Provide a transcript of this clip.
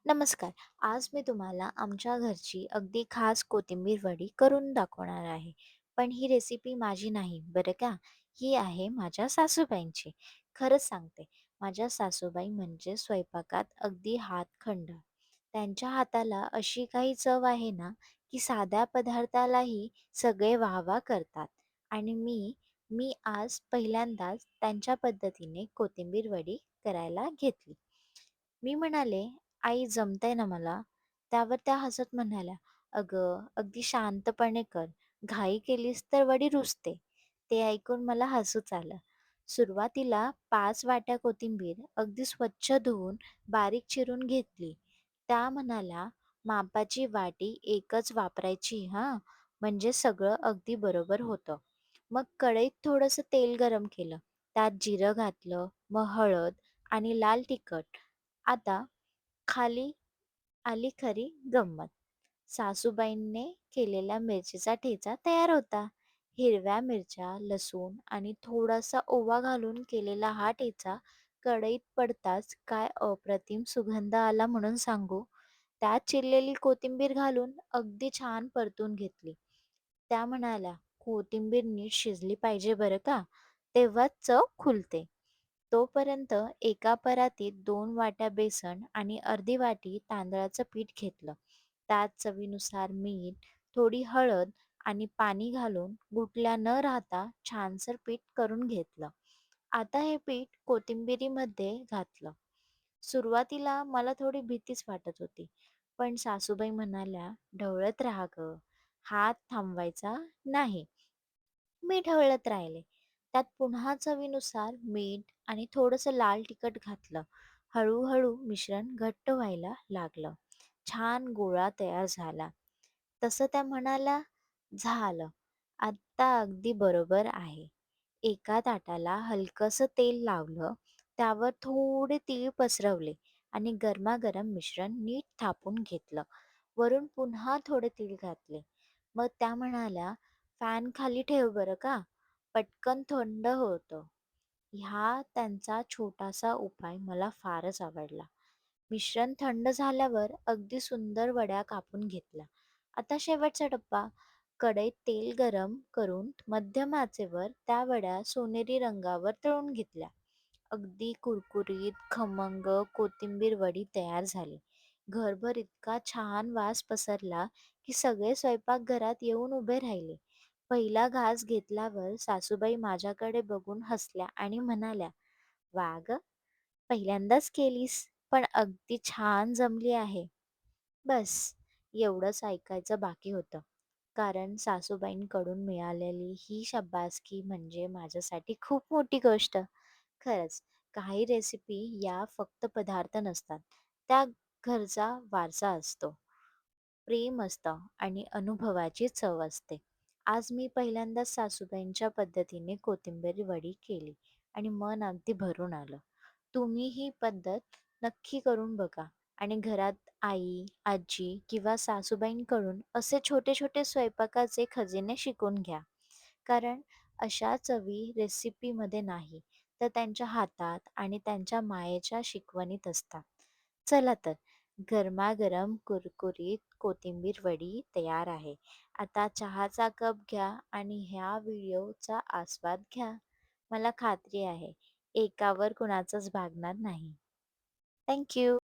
नमस्कार. आज मी तुम्हाला आमच्या घरची अगदी खास कोथिंबीर वडी करून दाखवणार आहे. पण ही रेसिपी माझी नाही बरं का. ही आहे माझ्या सासूबाईंची. खरंच सांगते, माझ्या सासूबाई म्हणजे स्वयंपाकात अगदी हातखंडा. त्यांच्या हाताला अशी काही चव आहे ना, की साध्या पदार्थालाही सगळे वाह करतात. आणि मी मी आज पहिल्यांदाच त्यांच्या पद्धतीने कोथिंबीर वडी करायला घेतली. मी म्हणाले, "आई जमतंय ना मला?" त्यावर त्या हसत म्हणाल्या, "अगं, अगदी शांतपणे कर. घाई केलीस तर वडी रुसते." ते ऐकून मला हसूच आलं. सुरुवातीला 5 वाट्या कोथिंबीर अगदी स्वच्छ धुवून बारीक चिरून घेतली. त्या म्हणाल्या, "मापाची वाटी एकच वापरायची हां, म्हणजे सगळं अगदी बरोबर होतं." मग कढईत थोडंसं तेल गरम केलं. त्यात जिरं घातलं, मग हळद आणि लाल तिखट. आता खाली आली खरी गंमत. सासूबाईंनी केलेला मिरचीचा ठेचा तयार होता. हिरव्या मिरच्या, लसूण आणि थोडासा ओवा घालून केलेला हा ठेचा कढईत पडताच काय अप्रतिम सुगंध आला म्हणून सांगू. त्यात चिरलेली कोथिंबीर घालून अगदी छान परतून घेतली. त्या म्हणाल्या, "कोथिंबीर नीट शिजली पाहिजे बरं का, तेव्हाच चव खुलते." तोपर्यंत एका परातीत 2 वाट्या बेसन आणि अर्धी वाटी तांदळाचं पीठ घेतलं. त्यात चवीनुसार मीठ, थोडी हळद आणि पाणी घालून गुठल्या न राहता छानसर पीठ करून घेतलं. आता हे पीठ कोथिंबिरीमध्ये घातलं. सुरुवातीला मला थोडी भीतीच वाटत होती. पण सासूबाई म्हणाल्या, "ढवळत राहा गं, हात थांबवायचा नाही." मी ढवळत राहिले. त्यात पुन्हा चवीनुसार मीठ आणि थोडंसं लाल तिखट घातलं. हळूहळू मिश्रण घट्ट व्हायला लागलं. छान गोळा तयार झाला. तसं त्या म्हणाल्या, "झालं. आता अगदी बरोबर आहे." एका ताटाला हलकंसं तेल लावलं. त्यावर थोडे तीळ पसरवले आणि गरमागरम मिश्रण नीट थापून घेतलं. वरून पुन्हा थोडे तीळ घातले. मग त्या म्हणाल्या, "फॅन खाली ठेव बरं का, पटकन थंड होतं." ह्या त्यांचा छोटासा उपाय मला फारच आवडला. मिश्रण थंड झाल्यावर अगदी सुंदर वड्या कापून घेतल्या. आता शेवटचा टप्पा. कढईत तेल गरम करून मध्यम आचेवर त्या वड्या सोनेरी रंगावर तळून घेतल्या. अगदी कुरकुरीत, खमंग कोथिंबीर वडी तयार झाली. घरभर इतका छान वास पसरला की सगळे स्वयंपाकघरात येऊन उभे राहिले. पहिला घास घेतल्यावर सासूबाई माझ्याकडे बघून हसल्या आणि म्हणाल्या, "वा गं, पहिल्यांदाच केलीस, पण अगदी छान जमली आहे." बस एवढंच ऐकायचं बाकी होतं. कारण सासूबाईंकडून मिळालेली ही शाब्बासकी म्हणजे माझ्यासाठी खूप मोठी गोष्ट. खरंच, काही रेसिपी या फक्त पदार्थ नसतात. त्या घरचा वारसा असतो. प्रेम असतं आणि अनुभवाची चव असते. आज मी पहिल्यांदाच सासूबाईंच्या पद्धतीने कोथिंबीर वडी केली आणि मन अगदी भरून आलं. तुम्ही ही पद्धत नक्की करून बघा आणि घरात आई, आजी किंवा सासूबाईंकडून असे छोटे-छोटे स्वयंपाकाचे खजिने शिकून घ्या. कारण अशा चवी रेसिपीमध्ये नाही, तर त्यांच्या हातात आणि त्यांच्या मायेच्या शिकवणीत असतात. चला तर, गरमागरम कुरकुरीत कोथिंबीर वडी तयार आहे. आता चहाचा कप घ्या आणि ह्या व्हिडिओचा आस्वाद घ्या. मला खात्री आहे, एकावर कुणाचंच भागणार नाही. थँक